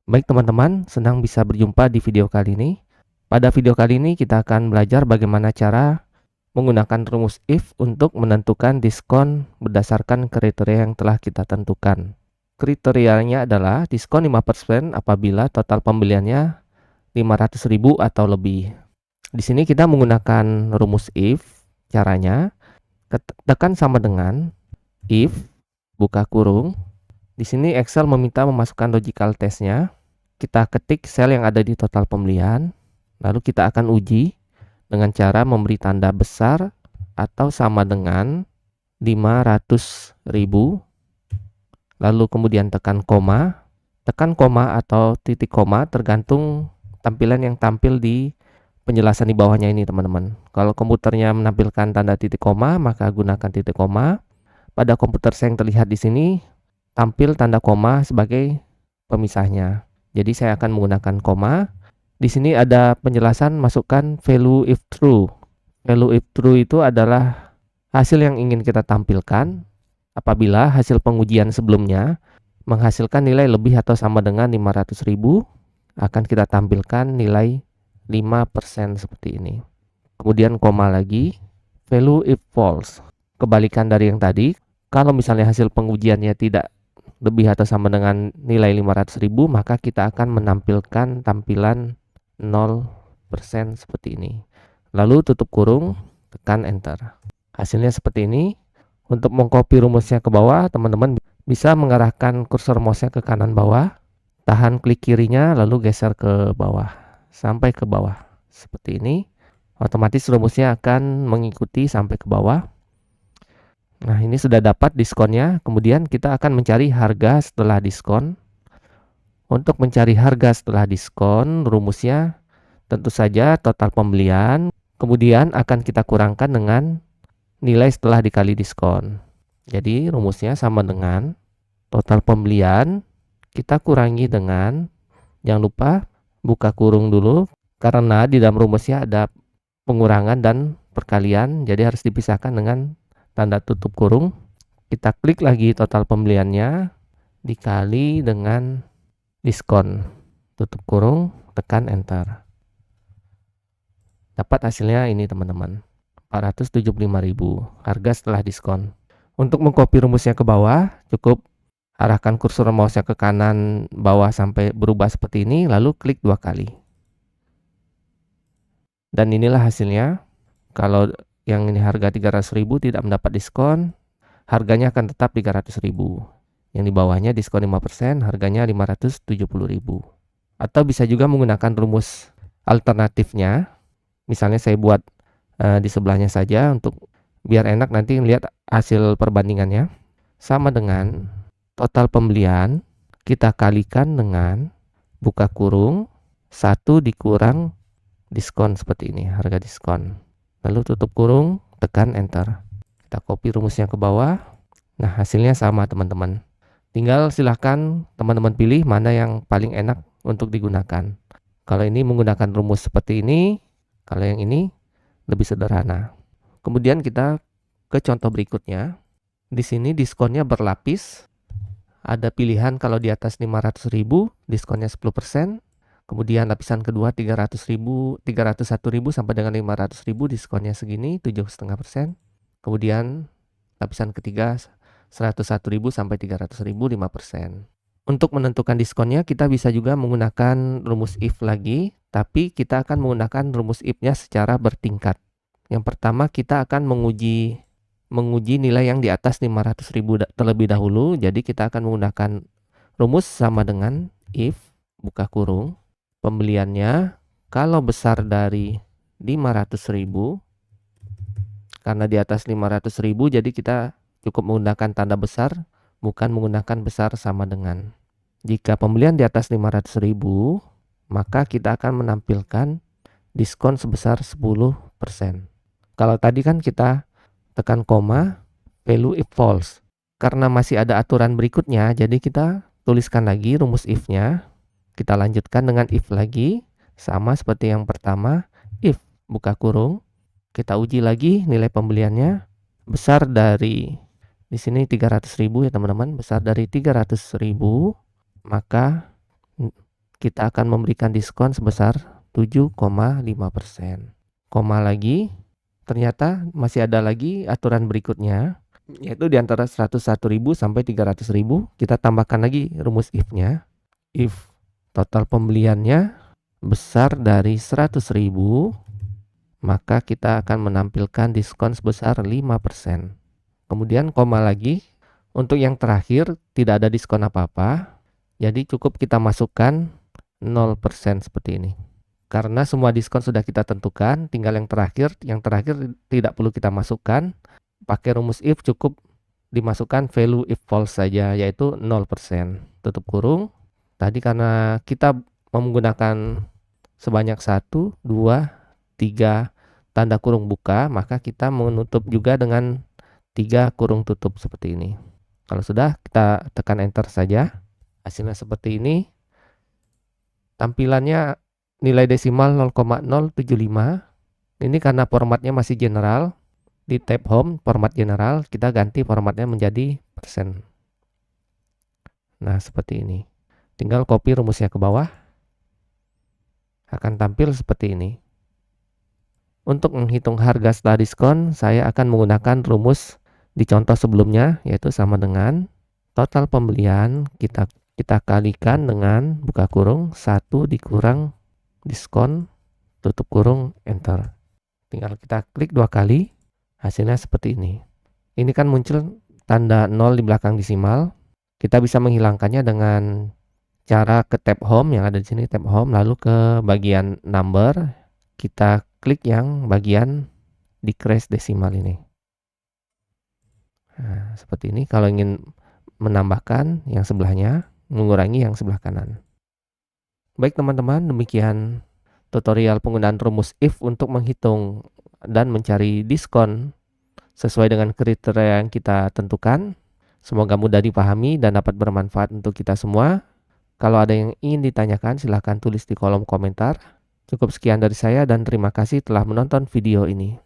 Baik teman-teman, senang bisa berjumpa di video kali ini. Pada video kali ini kita akan belajar bagaimana cara menggunakan rumus if untuk menentukan diskon berdasarkan kriteria yang telah kita tentukan. Kriterianya adalah diskon 5% apabila total pembeliannya 500.000 atau lebih. Di sini kita menggunakan rumus if. Caranya, tekan sama dengan if, buka kurung. Di sini Excel meminta memasukkan logical test-nya. Kita ketik sel yang ada di total pembelian, lalu kita akan uji dengan cara memberi tanda besar atau sama dengan 500.000, lalu kemudian tekan koma atau titik koma tergantung tampilan yang tampil di penjelasan di bawahnya ini teman-teman. Kalau komputernya menampilkan tanda titik koma, maka gunakan titik koma. Pada komputer saya yang terlihat di sini tampil tanda koma sebagai pemisahnya. Jadi saya akan menggunakan koma. Di sini ada penjelasan masukkan value if true. Value if true itu adalah hasil yang ingin kita tampilkan apabila hasil pengujian sebelumnya menghasilkan nilai lebih atau sama dengan 500.000, akan kita tampilkan nilai 5% seperti ini. Kemudian koma lagi, value if false. Kebalikan dari yang tadi, kalau misalnya hasil pengujiannya tidak lebih atau sama dengan nilai 500.000, maka kita akan menampilkan tampilan 0% seperti ini. Lalu tutup kurung, tekan enter. Hasilnya seperti ini. Untuk mengcopy rumusnya ke bawah, teman-teman bisa mengarahkan kursor mouse-nya ke kanan bawah, tahan klik kirinya lalu geser ke bawah sampai ke bawah. Seperti ini. Otomatis rumusnya akan mengikuti sampai ke bawah. Nah, ini sudah dapat diskonnya. Kemudian kita akan mencari harga setelah diskon. Untuk mencari harga setelah diskon, rumusnya tentu saja total pembelian. Kemudian akan kita kurangkan dengan nilai setelah dikali diskon. Jadi rumusnya sama dengan total pembelian kita kurangi dengan, jangan lupa buka kurung dulu, karena di dalam rumusnya ada pengurangan dan perkalian, jadi harus dipisahkan dengan tanda tutup kurung. Kita klik lagi total pembeliannya dikali dengan diskon, tutup kurung, tekan enter. Dapat hasilnya ini teman-teman, 475.000 harga setelah diskon. Untuk mengcopy rumusnya ke bawah, cukup arahkan kursor mouse-nya ke kanan bawah sampai berubah seperti ini, lalu klik 2 kali. Dan inilah hasilnya. Kalau yang ini harga 300.000 tidak mendapat diskon, harganya akan tetap 300.000. Yang di bawahnya diskon 5%, harganya 570.000. Atau bisa juga menggunakan rumus alternatifnya. Misalnya saya buat di sebelahnya saja untuk biar enak nanti lihat hasil perbandingannya. Sama dengan total pembelian kita kalikan dengan buka kurung 1 dikurang diskon seperti ini, harga diskon. Lalu tutup kurung, tekan enter. Kita copy rumusnya ke bawah. Nah, hasilnya sama teman-teman. Tinggal silahkan teman-teman pilih mana yang paling enak untuk digunakan. Kalau ini menggunakan rumus seperti ini, kalau yang ini lebih sederhana. Kemudian kita ke contoh berikutnya. Di sini diskonnya berlapis. Ada pilihan kalau di atas 500.000 diskonnya 10%. Kemudian lapisan kedua 301.000 sampai dengan 500.000 diskonnya segini 7,5%. Kemudian lapisan ketiga 101.000 sampai 300.000 5%. Untuk menentukan diskonnya kita bisa juga menggunakan rumus if lagi, tapi kita akan menggunakan rumus if-nya secara bertingkat. Yang pertama kita akan menguji nilai yang di atas 500.000 terlebih dahulu. Jadi kita akan menggunakan rumus sama dengan if, buka kurung, pembeliannya kalau besar dari 500.000, karena di atas 500.000 jadi kita cukup menggunakan tanda besar, bukan menggunakan besar sama dengan. Jika pembelian di atas 500.000, maka kita akan menampilkan diskon sebesar 10%. Kalau tadi kan kita tekan koma, value if false. Karena masih ada aturan berikutnya, jadi kita tuliskan lagi rumus if-nya. Kita lanjutkan dengan if lagi, sama seperti yang pertama. If, buka kurung, kita uji lagi nilai pembeliannya besar dari, di sini 300.000 ya teman-teman, besar dari 300.000, maka kita akan memberikan diskon sebesar 7,5%. Koma lagi, ternyata masih ada lagi aturan berikutnya, yaitu di antara 101.000 sampai 300.000, kita tambahkan lagi rumus if-nya. If total pembeliannya besar dari 100.000, maka kita akan menampilkan diskon sebesar 5%. Kemudian koma lagi, untuk yang terakhir tidak ada diskon apa-apa, jadi cukup kita masukkan 0% seperti ini. Karena semua diskon sudah kita tentukan, tinggal yang terakhir tidak perlu kita masukkan. Pakai rumus if cukup dimasukkan value if false saja, yaitu 0%. Tutup kurung. Tadi karena kita menggunakan sebanyak 1, 2, 3 tanda kurung buka, maka kita menutup juga dengan 3 kurung tutup seperti ini. Kalau sudah, kita tekan enter saja. Hasilnya seperti ini. Tampilannya nilai desimal 0,075. Ini karena formatnya masih general. Di tab home, format general, kita ganti formatnya menjadi persen. Nah, seperti ini. Tinggal copy rumusnya ke bawah. Akan tampil seperti ini. Untuk menghitung harga setelah diskon, saya akan menggunakan rumus di contoh sebelumnya, yaitu sama dengan total pembelian kita kalikan dengan buka kurung 1 dikurang diskon, tutup kurung, enter. Tinggal kita klik 2 kali, hasilnya seperti ini. Ini kan muncul tanda 0 di belakang desimal. Kita bisa menghilangkannya dengan cara ke tab home yang ada di sini, tab home, lalu ke bagian number, kita klik yang bagian decrease desimal ini. Nah, seperti ini. Kalau ingin menambahkan yang sebelahnya, mengurangi yang sebelah kanan. Baik teman-teman, demikian tutorial penggunaan rumus if untuk menghitung dan mencari diskon sesuai dengan kriteria yang kita tentukan. Semoga mudah dipahami dan dapat bermanfaat untuk kita semua. Kalau ada yang ingin ditanyakan, silahkan tulis di kolom komentar. Cukup sekian dari saya dan terima kasih telah menonton video ini.